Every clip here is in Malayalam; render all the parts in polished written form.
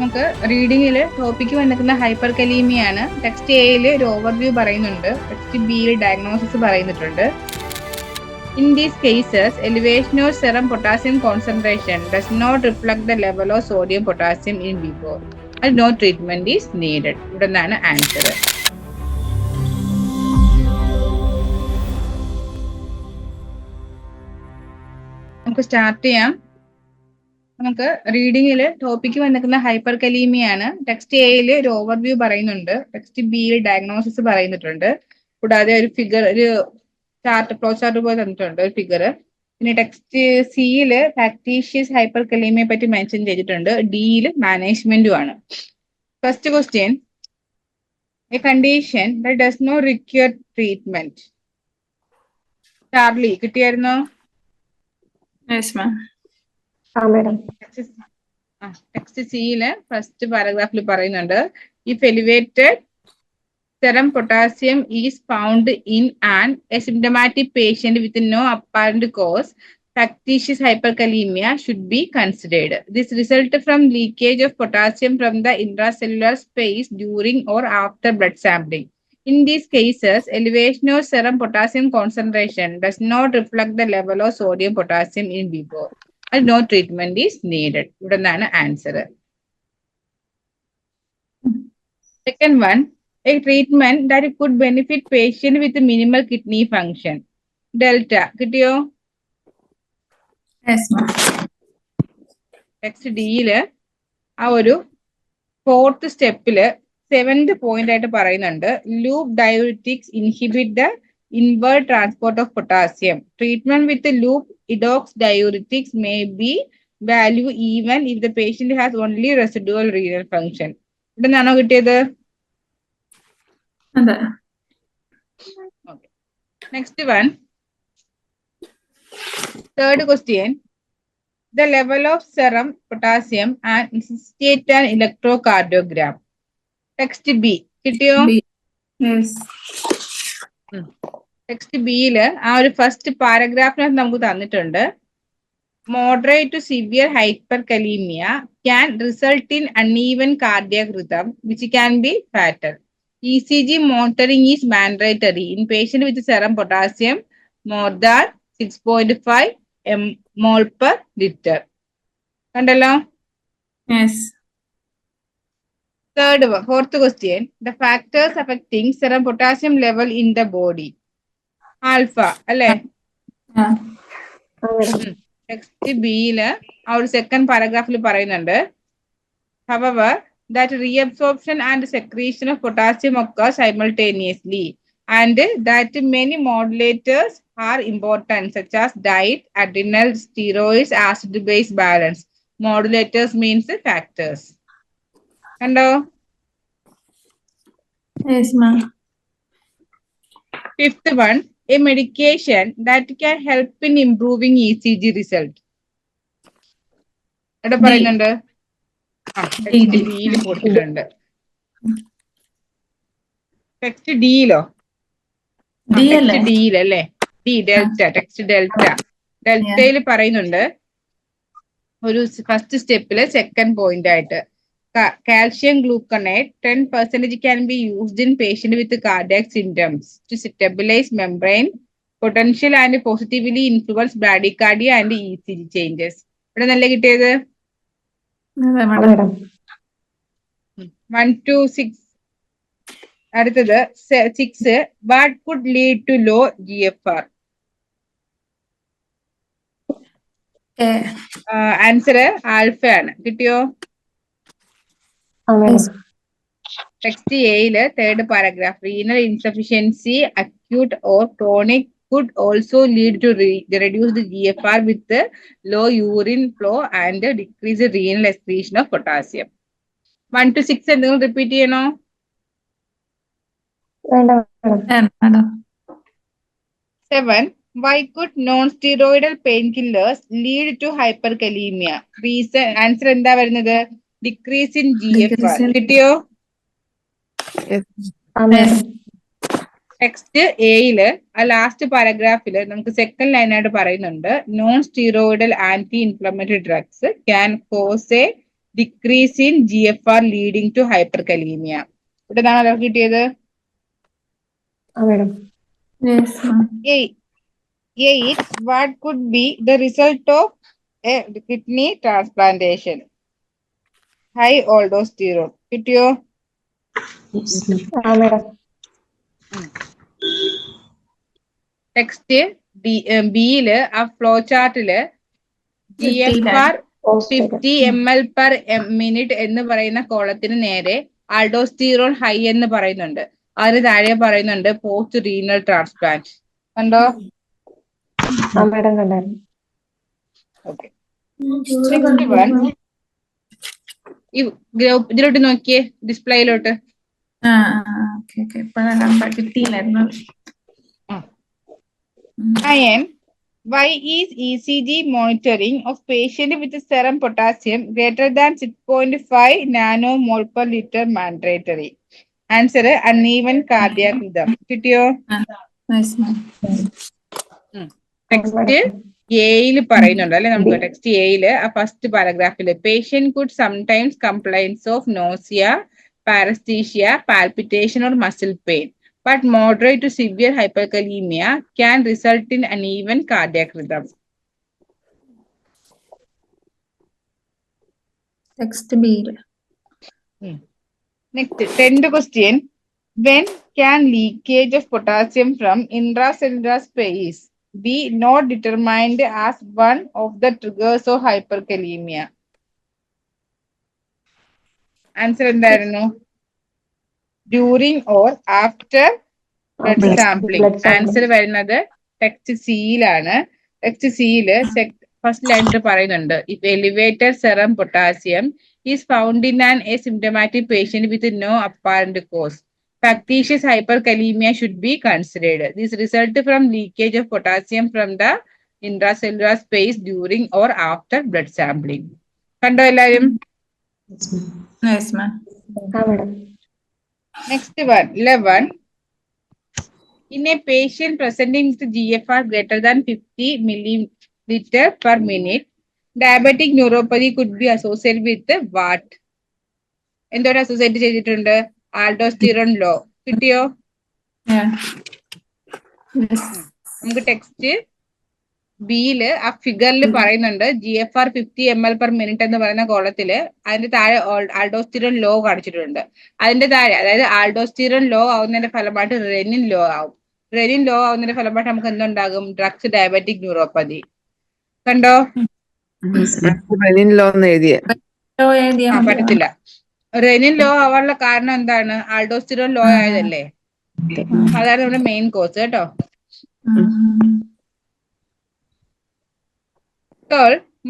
നമുക്ക് റീഡിങ്ങിൽ ടോപ്പിക്ക് വന്നിരിക്കുന്ന ഹൈപ്പർ കലീമിയാണ്. ടെക്സ്റ്റ് എയിൽ ഒരു ഓവർവ്യൂ പറയുന്നുണ്ട്, ടെക്സ്റ്റ് ബിയിൽ diagnosis പറയുന്നിട്ടുണ്ട്. In these cases, elevation of serum potassium concentration does not reflect the level of sodium potassium in vivo and no treatment is needed. ഇവിടെ നിന്നാണ് ആൻസർ. നമുക്ക് സ്റ്റാർട്ട് ചെയ്യാം. നമുക്ക് റീഡിങ്ങിൽ ടോപ്പിക്ക് വന്നിരിക്കുന്ന ഹൈപ്പർ കലീമിയാണ്. ടെക്സ്റ്റ് എയിൽ ഒരു ഓവർവ്യൂ പറയുന്നുണ്ട്, ടെക്സ്റ്റ് ബിയിൽ ഡയഗ്നോസിസ് പറയുന്നിട്ടുണ്ട്. കൂടാതെ ഒരു ഫിഗർ, ഒരു ചാർട്ട്, ഫ്ലോ ചാർട്ട് പോലെ തന്നിട്ടുണ്ട് ഒരു ഫിഗർ. പിന്നെ ടെക്സ്റ്റ് സിയിൽ ഫാക്ടീഷ്യസ് ഹൈപ്പർ കലീമിയെ പറ്റി മെൻഷൻ ചെയ്തിട്ടുണ്ട്, ഡിയിൽ മാനേജ്മെന്റും ആണ്. First question, a condition that does not require treatment. Charlie കിട്ടിയായിരുന്നോ? ടെക്സ്റ്റ് സിയില് ഫസ്റ്റ് പാരഗ്രാഫിൽ പറയുന്നുണ്ട്, if elevated serum potassium is found in an asymptomatic patient with no apparent cause, factitious hyperkalemia should be considered. This results from leakage of potassium from the intracellular space during or after blood sampling. In these cases, elevation of serum potassium concentration does not reflect the level of sodium potassium in vivo and no treatment is needed. ഇവിടെ നിന്നാണ് answer. Second one, a treatment that could benefit patient with minimal kidney function. Delta കിട്ടിയോ? ടെക്സ്റ്റ് ഡിയില് ആ ഒരു ഫോർത്ത് സ്റ്റെപ്പില് 7th പോയിന്റ് ആയിട്ട് പറയുന്നുണ്ട്, loop diuretics inhibit the invert transport of potassium. Treatment with loop ഇഡോക്സ് diuretics may be value even if the patient has only residual renal function. ഇവിടെ നിന്നാണോ കിട്ടിയത്? Next one, third question, the level of serum potassium and necessitate an electrocardiogram. Text B കിട്ടിയോ? ടെക്സ്റ്റ് ബിയില് ആ ഒരു ഫസ്റ്റ് പാരഗ്രാഫിനകത്ത് നമുക്ക് തന്നിട്ടുണ്ട്, moderate to severe hyperkalemia can result in uneven cardiac rhythm which can be fatal. ECG monitoring is mandatory in patient with serum potassium more than 6.5 mol per liter. കണ്ടല്ലോ? Fourth question, the factors affecting serum potassium level in the body. Alpha അല്ലേ? ടെക്സ്റ്റ് ബിയില് ആ ഒരു സെക്കൻഡ് പാരഗ്രാഫിൽ പറയുന്നുണ്ട്, however that reabsorption and secretion of potassium occur simultaneously and that many modulators are important such as diet, adrenal, steroids, acid base balance. Modulators means factors. Kando? Yes ma'am. Fifth one, a medication that can help in improving ECG result. എവിടെ പറയുന്നുണ്ട്? കൊടുത്തിട്ടുണ്ട്. ടെക്സ്റ്റ് ഡിയിലോ? ഡിയിലല്ലേ? D delta, text delta. ഡെൽറ്റയിൽ പറയുന്നുണ്ട് ഒരു ഫസ്റ്റ് സ്റ്റെപ്പില് സെക്കൻഡ് പോയിന്റ് ആയിട്ട്, calcium gluconate 10% can be used in patient with cardiac symptoms to stabilize membrane potential and positively influence bradycardia and ECG changes. ഇവിടെ നല്ല കിട്ടിയത് 1 to 6. അടുത്തത് 6, what could lead to low GFR? Answer alpha ആണ്. കിട്ടിയോ? ടെക്സ്റ്റ് എയില് third paragraph, renal insufficiency acute or chronic could also lead to reduced GFR with low urine flow and decreased renal excretion of potassium. 1 to 6 എന്തെങ്കിലും റിപ്പീറ്റ് ചെയ്യണോ? 7, why could non-steroidal painkillers lead to hyperkalemia? Reason, answer എന്താ വരുന്നത്? Decrease in GFR. കിട്ടിയോ? ടെക്സ്റ്റ് എയില് ആ ലാസ്റ്റ് പാരഗ്രാഫില് നമുക്ക് സെക്കൻഡ് ലൈനായിട്ട് പറയുന്നുണ്ട്, non steroidal anti inflammatory drugs can cause a decrease in GFR leading to hyperkalemia. ഇവിടെ നിന്നാണല്ലോ കിട്ടിയത്. Eight, what could be the result of a kidney transplantation? High aldosterone. കിട്ടിയോ? ടെക്സ്റ്റ് ബിയില് ആ flow ചാർട്ടില് GFR 50 ml per minute എന്ന് പറയുന്ന കോളത്തിന് നേരെ ആൾഡോസ്റ്റീറോൺ ഹൈ എന്ന് പറയുന്നുണ്ട്. അതിന് താഴെ പറയുന്നുണ്ട് പോസ്റ്റ് റീനൽ ട്രാൻസ്പ്ലാന്റ്. കണ്ടോ? ഓക്കെ. ഇതിലോട്ട് നോക്കിയേ, ഡിസ്പ്ലേയിലോട്ട്. Ian, why is ECG monitoring of patient with serum potassium greater than 6.5 nanomole per liter mandatory? Answer, uneven cardiac rhythm. കിട്ടിയോ? ടെക്സ്റ്റ് എയിൽ പറയുന്നുണ്ട് അല്ലെ, നമുക്ക് ടെക്സ്റ്റ് എയില് ആ ഫസ്റ്റ് പാരഗ്രാഫില് patient could sometimes complains of nausea, paresthesia, palpitation or muscle pain, but moderate to severe hyperkalemia can result in uneven cardiac rhythm. Text B. Next, 10th question. When can leakage of potassium from intracellular space be not determined as one of the triggers of hyperkalemia? Answer എന്തായിരുന്നു? During or after blood sampling. Answer വരുന്നത് ടെക്സ്റ്റ് സിയിലാണ്. ടെക്സ്റ്റ് സിയില് ഫസ്റ്റ് ലൈനിൽ പറയുന്നുണ്ട്, if elevated serum potassium is found in an asymptomatic patient with no apparent cause, factitious hyperkalemia should be considered. This result from leakage of potassium from the intracellular space during or after blood sampling. കണ്ടോ എല്ലാരും? Next one, 11. In a patient presenting with GFR greater than 50 milliliter per minute, diabetic neuropathy could be associated with what? എന്തോടെ അസോസിയേറ്റ് ചെയ്തിട്ടുണ്ട്? Aldosterone low. കിട്ടിയോ? നമുക്ക് ടെക്സ്റ്റ് ബിയില് ആ ഫിഗറിൽ പറയുന്നുണ്ട് GFR 50 ml per minute എന്ന് പറയുന്ന കോളത്തില് അതിന്റെ താഴെ ആൾഡോസ്റ്റിറോൺ ലോ കാണിച്ചിട്ടുണ്ട്. അതിന്റെ താഴെ, അതായത് ആൾഡോസ്റ്റിറോൺ ലോ ആവുന്നതിന്റെ ഫലമായിട്ട് റെനിൻ ലോ ആവും. റെനിൻ ലോ ആവുന്നതിന്റെ ഫലമായിട്ട് നമുക്ക് എന്തുണ്ടാകും? Drugs diabetic neuropathy. കണ്ടോ? റെനിൻ ലോ പറ്റത്തില്ല. റെനിൻ ലോ ആവാനുള്ള കാരണം എന്താണ്? ആൾഡോസ്റ്റിറോൺ ലോ ആയതല്ലേ. അതാണ് നമ്മുടെ മെയിൻ കോസ് കേട്ടോ.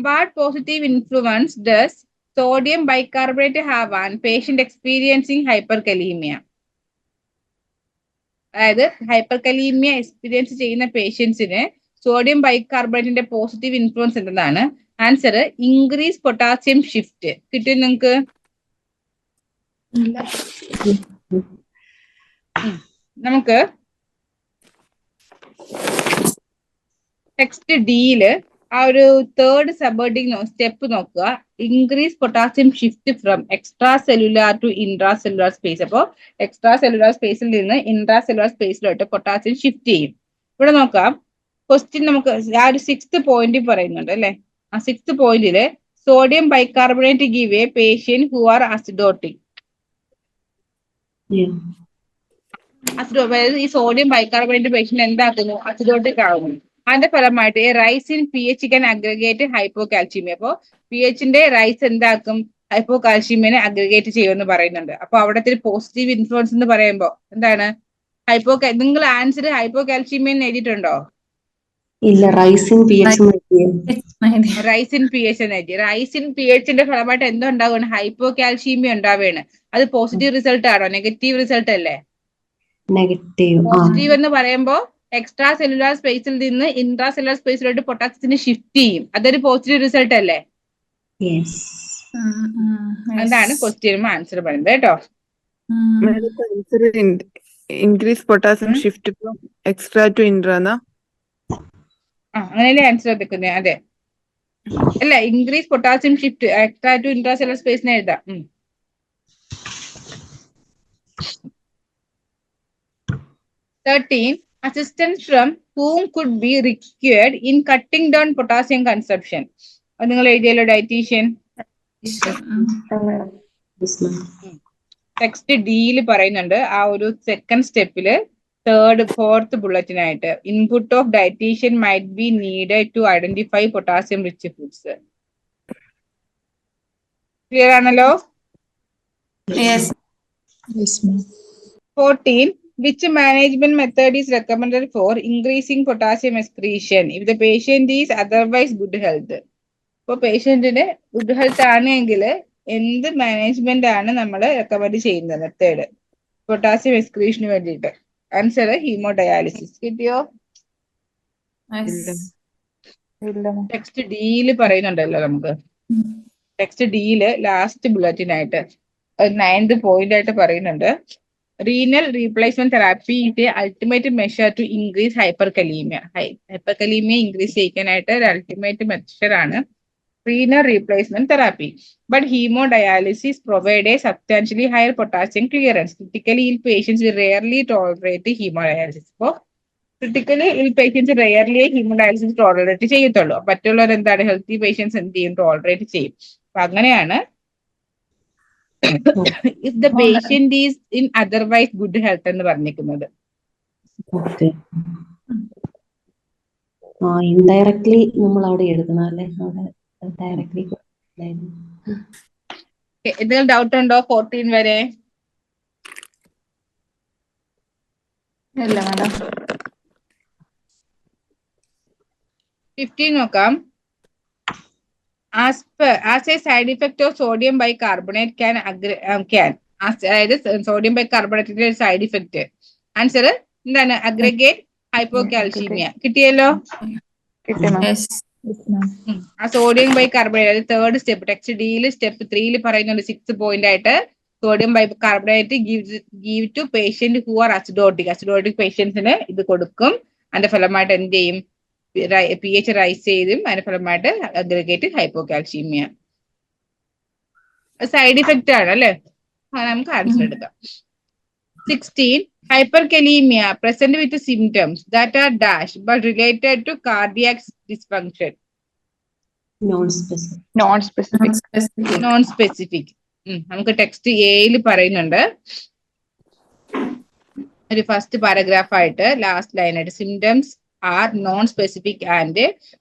What positive influence does sodium bicarbonate have on patient experiencing hyperkalemia? അതായത് ഹൈപ്പർകലീമിയ എക്സ്പീരിയൻസ് ചെയ്യുന്ന പേഷ്യൻസിന് സോഡിയം ബൈകാർബണേറ്റിന്റെ പോസിറ്റീവ് ഇൻഫ്ലുവൻസ് എന്താണ്? Answer, increase potassium shift. കിട്ടിയോ നിങ്ങക്ക്? നമുക്ക് ടെക്സ്റ്റ് ഡിയില് ആ ഒരു തേർഡ് സബേർഡിങ് സ്റ്റെപ്പ് നോക്കുക. Increase potassium shift from extracellular to intracellular space. അപ്പോൾ എക്സ്ട്രാ സെല്ലുലാർ സ്പേസിൽ നിന്ന് ഇൻട്രാ സെല്ലുലാർ സ്പേസിലോട്ട് പൊട്ടാസ്യം ഷിഫ്റ്റ് ചെയ്യും. ഇവിടെ നോക്കാം, ക്വസ്റ്റ്യൻ നമുക്ക് ആ ഒരു 6th പോയിന്റ് പറയുന്നുണ്ട് അല്ലെ. ആ 6th പോയിന്റില് sodium bicarbonate give a patient who are acidotic. അതായത് ഈ സോഡിയം ബൈകാർബണേറ്റ് പേഷ്യന്റ് എന്താക്കുന്നു? അസിഡോട്ടിക് ആകുന്നു. അതിന്റെ ഫലമായിട്ട് rise in pH can aggregate hypocalcemia. അപ്പോ pHന്റെ റൈസ് എന്താക്കും? ഹൈപ്പോകാൽഷ്യമേനെ അഗ്രിഗേറ്റ് ചെയ്യുമെന്ന് പറയുന്നുണ്ട്. അപ്പൊ അവിടത്തെ പോസിറ്റീവ് ഇൻഫ്ലുവൻസ് എന്ന് പറയുമ്പോ എന്താണ്? നിങ്ങൾ ആൻസർ ഹൈപ്പോകാൽഷ്യമേൻ എഴുതിയിട്ടുണ്ടോ? ഇല്ല, rice in P H rice in P H എന്ന് എഴുതി. റൈസ് ഇൻ പി എച്ചിന്റെ ഫലമായിട്ട് എന്തുണ്ടാവുകയാണ്? ഹൈപ്പോകാൽഷ്യമia ഉണ്ടാവുകയാണ്. അത് പോസിറ്റീവ് റിസൾട്ട് ആണോ നെഗറ്റീവ് റിസൾട്ട് അല്ലേ? നെഗറ്റീവ്. പോസിറ്റീവ് എന്ന് പറയുമ്പോ എക്സ്ട്രാ സെല്ലുലാർ സ്പേസിൽ നിന്ന് ഇൻട്രാ സെല്ലുലാർ സ്പേസിലോട്ട് പൊട്ടാസ്യത്തിന് ഷിഫ്റ്റ് ചെയ്യും. അതൊരു പോസിറ്റീവ് റിസൾട്ട് അല്ലേ? അതാണ് ക്വസ്റ്റ്യൻ ആൻസർ പറയുന്നത് കേട്ടോ. Increase potassium shift from extra to intra. അങ്ങനെയല്ലേ ആൻസർ എടുക്കുന്നത്? അതെ. അല്ല, increase potassium shift extra to intracellular സ്പേസിനെ എഴുതാം. 13. Assistance from whom could be required in cutting down potassium consumption. അത് നിങ്ങൾ എഴുതിയല്ലോ, ഡയറ്റീഷ്യൻ. ടെക്സ്റ്റ് ഡിയിൽ പറയുന്നുണ്ട് ആ ഒരു സെക്കൻഡ് സ്റ്റെപ്പില് തേർഡ് ഫോർത്ത് ബുള്ളറ്റിനായിട്ട് input of dietitian might be needed to identify potassium rich foods. Clear ആണല്ലോ? 14. Which management method is recommended for increasing potassium excretion if the patient is otherwise good health? ഇപ്പൊ പേഷ്യന്റിന് ഗുഡ് ഹെൽത്ത് ആണെങ്കിൽ എന്ത് മാനേജ്മെന്റ് ആണ് നമ്മൾ റെക്കമെൻഡ് ചെയ്യുന്നത് മെത്തേഡ് പൊട്ടാസ്യം എക്സ്ക്രീഷന് വേണ്ടിയിട്ട്? Answer haemodialysis. കിട്ടിയോ? ടെക്സ്റ്റ് ഡിയിൽ പറയുന്നുണ്ടല്ലോ നമുക്ക്. ടെക്സ്റ്റ് ഡിയില് ലാസ്റ്റ് ബുള്ളറ്റിനായിട്ട് 9th പോയിന്റ് ആയിട്ട് പറയുന്നുണ്ട് renal replacement therapy is the ultimate measure to increase hyperkalemia. Hyperkalemia increase ചെയ്യാനായിട്ട് ഒരു ultimate measure ആണ് renal replacement therapy. But hemodialysis provide a substantially higher potassium clearance. Critically ill patients will rarely tolerate hemodialysis. അപ്പോൾ critically ill patients rarely hemodialysis tolerate ചെയ്യത്തുള്ളൂ. മറ്റുള്ളവർ എന്താണ്, ഹെൽത്തി പേഷ്യൻസ് എന്ത് ചെയ്യും? ടോളറേറ്റ് ചെയ്യും. അപ്പൊ അങ്ങനെയാണ് if the patient is in otherwise good health എന്ന് പറഞ്ഞിരിക്കുന്നത്. ഇൻഡയറക്ട്ലി നമ്മൾ അവിടെ എഴുതണം അല്ലേ? അവിടെ ഡയറക്ട്ലി എന്തെങ്കിലും ഡൗട്ട് ഉണ്ടോ 14 വരെ? ഇല്ല മാഡം. 15 നോക്കാം. As a side effect of sodium bicarbonate അതായത് സോഡിയം ബൈകാർബണേറ്റിന്റെ ഒരു സൈഡ് ഇഫക്റ്റ്. ആൻസർ എന്താണ്? Aggregate hypocalcaemia. കിട്ടിയല്ലോ? ആ sodium bicarbonate third step text ഡിയിൽ സ്റ്റെപ്പ് 3 പറയുന്നുണ്ട് 6th പോയിന്റ് ആയിട്ട് sodium bicarbonate give to patient who are acidotic പേഷ്യൻസിന് ഇത് കൊടുക്കും. അതിന്റെ ഫലമായിട്ട് എന്ത് ചെയ്യും? pH റൈസ് ചെയ്തും അതിന്റെ ഫലമായിട്ട് അഗ്രഗേറ്റ് ഹൈപ്പോകാൽസീമിയ. സൈഡ് ഇഫക്റ്റ് ആണ് അല്ലെ? നമുക്ക് ആൻസർ എടുക്കാം. 16. Hyperkalemia present with symptoms that are dash but related to cardiac dysfunction. Non-specific. നമുക്ക് ടെക്സ്റ്റ് എയിൽ പറയുന്നുണ്ട് ഒരു ഫസ്റ്റ് പാരഗ്രാഫ് ആയിട്ട് ലാസ്റ്റ് ലൈൻ ആയിട്ട് symptoms are non-specific and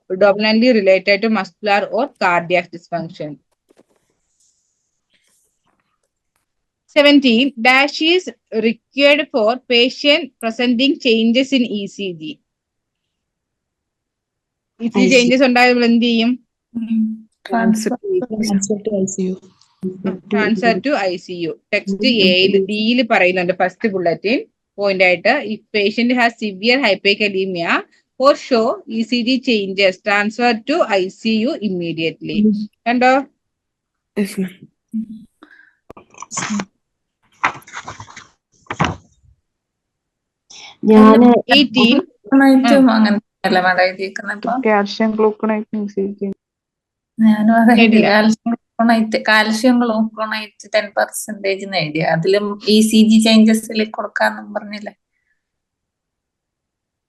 predominantly related to muscular or cardiac dysfunction. 17. Dash is required for patient presenting changes in ECG. ECG changes ഉണ്ടായാൽ എന്ത് ചെയ്യും? Transfer to ICU. ടെക്സ്റ്റ് എയിൽ ഡിയിൽ പറയുന്നുണ്ട് ഫസ്റ്റ് ബുള്ളറ്റിൻ പോയിന്റ് ആയിട്ട് if patient has severe hyperkalemia or show ECG changes, transfer to ICU immediately. കണ്ടോ? ഞാൻ 18. അങ്ങനല്ല മാഡം എഴുതിയിരിക്കുന്നത്. കാൽഷ്യം ഗ്ലൂക്കണേറ്റ് ഞാനും കാൽഷ്യം ഗ്ലൂക്കോണേറ്റ് 10% എഴുതിയ അതിലും ECG ചേഞ്ചസിൽ കൊടുക്കാന്നും പറഞ്ഞില്ലേ?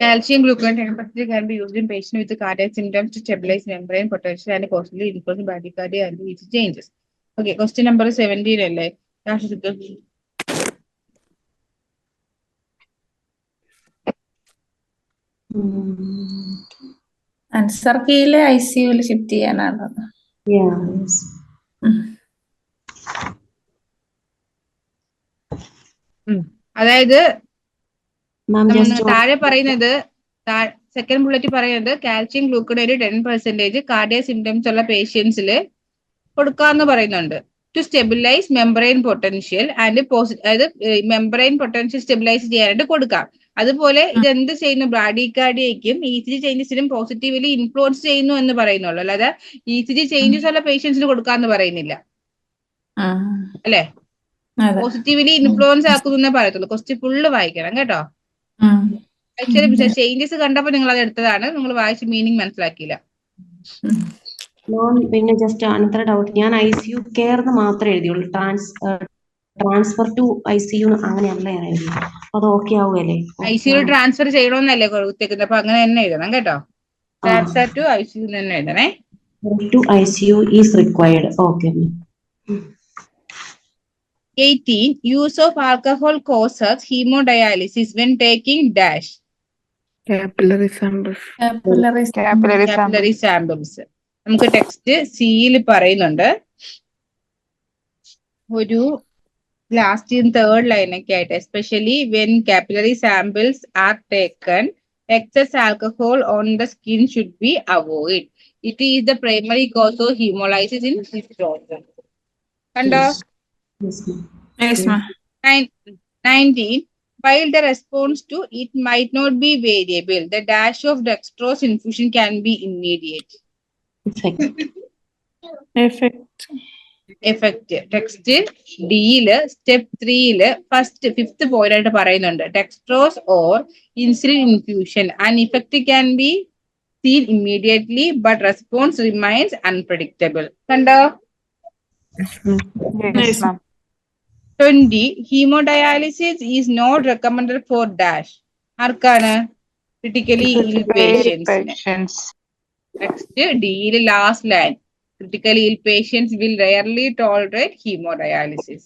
Calcium gluconate can be used in patients with cardiac symptoms to stabilize membrane potential and possibly influence bradycardia and ECG changes. Okay, question number 17 അല്ലേ? ആൻസർ കീഴില് ICU ഷിഫ്റ്റ് ചെയ്യാനാണത്. അതായത് താഴെ പറയുന്നത് സെക്കൻഡ് ബുള്ളറ്റ് പറയുന്നത് കാൽഷ്യം ഗ്ലൂക്കണേറ്റ് 10% കാർഡിയാക് സിംറ്റംസ് ഉള്ള പേഷ്യൻസിൽ കൊടുക്കാന്ന് പറയുന്നുണ്ട് to stabilise membrane potential and അതായത് മെംബ്രെയിൻ പൊട്ടൻഷ്യൽ സ്റ്റെബിലൈസ് ചെയ്യാനായിട്ട് കൊടുക്കാം. അതുപോലെ ഇത് എന്ത് ചെയ്യുന്നു? ബ്രാഡികാർഡിയയ്ക്കും ECG ചേഞ്ചസിനും പോസിറ്റീവ്ലി ഇൻഫ്ലുവൻസ് ചെയ്യുന്നു എന്ന് പറയുന്നുള്ളൂ, അല്ലാതെ ECG ചേഞ്ചസ് ഉള്ള പേഷ്യൻസിന് കൊടുക്കാന്ന് പറയുന്നില്ല അല്ലെ? പോസിറ്റീവ്ലി ഇൻഫ്ലുവൻസ് ആക്കുന്നു പറയത്തുള്ളൂ. ക്വസ്റ്റ്യൻ ഫുള്ള് വായിക്കണം കേട്ടോ. ചേഞ്ചസ് കണ്ടപ്പോ നിങ്ങൾ അത് എടുത്തതാണ്, നിങ്ങൾ വായിച്ച് മീനിങ് മനസ്സിലാക്കിയില്ല. പിന്നെ ജസ്റ്റ് അനന്തര ഡൗട്ട്, ഞാൻ ICU കെയർ എന്ന് മാത്രമേ എഴുതിയുള്ളൂ, ട്രാൻസ്ഫർ ടു ICU അങ്ങനെയല്ല ഞാൻ എഴുതിയത്. അത് ഓക്കെ ആവുമല്ലേ? ICU ട്രാൻസ്ഫർ ചെയ്യണമെന്നല്ലേ കൊടുത്തേക്കുന്നത്, അപ്പൊ അങ്ങനെ തന്നെ എഴുതണം കേട്ടോ. ട്രാൻസ്ഫർ ടു ICU തന്നെ എഴുതണേ. To ICU is required. Okay. 18. Use of alcohol causes hemodialysis when taking dash. Capillary samples. Capillary samples. നമുക്ക് ടെക്സ്റ്റ് സിയിൽ പറയുന്നുണ്ട്. ഒരു ലാസ്റ്റ് തേർഡ് ലൈനൊക്കെ ആയിട്ട്, especially when capillary samples are taken, excess alcohol on the skin should be avoided. It is the primary cause of hemolysis in this process. കണ്ടോ? Yes, ma'am. 19. While the response to it might not be variable, the dash of dextrose infusion can be immediate. Effect. Text Dയില് step 3ല് fifth point ആയിട്ട് പറയുന്നുണ്ട്. Dextrose or insulin infusion, an effect can be seen immediately, but response remains unpredictable. കണ്ടോ? Yes, ma'am. 20. Hemodialysis is not recommended for dash. ആർക്കാണ്? Critically ill patients. Next, D last line. Critically ill patients will rarely tolerate hemodialysis.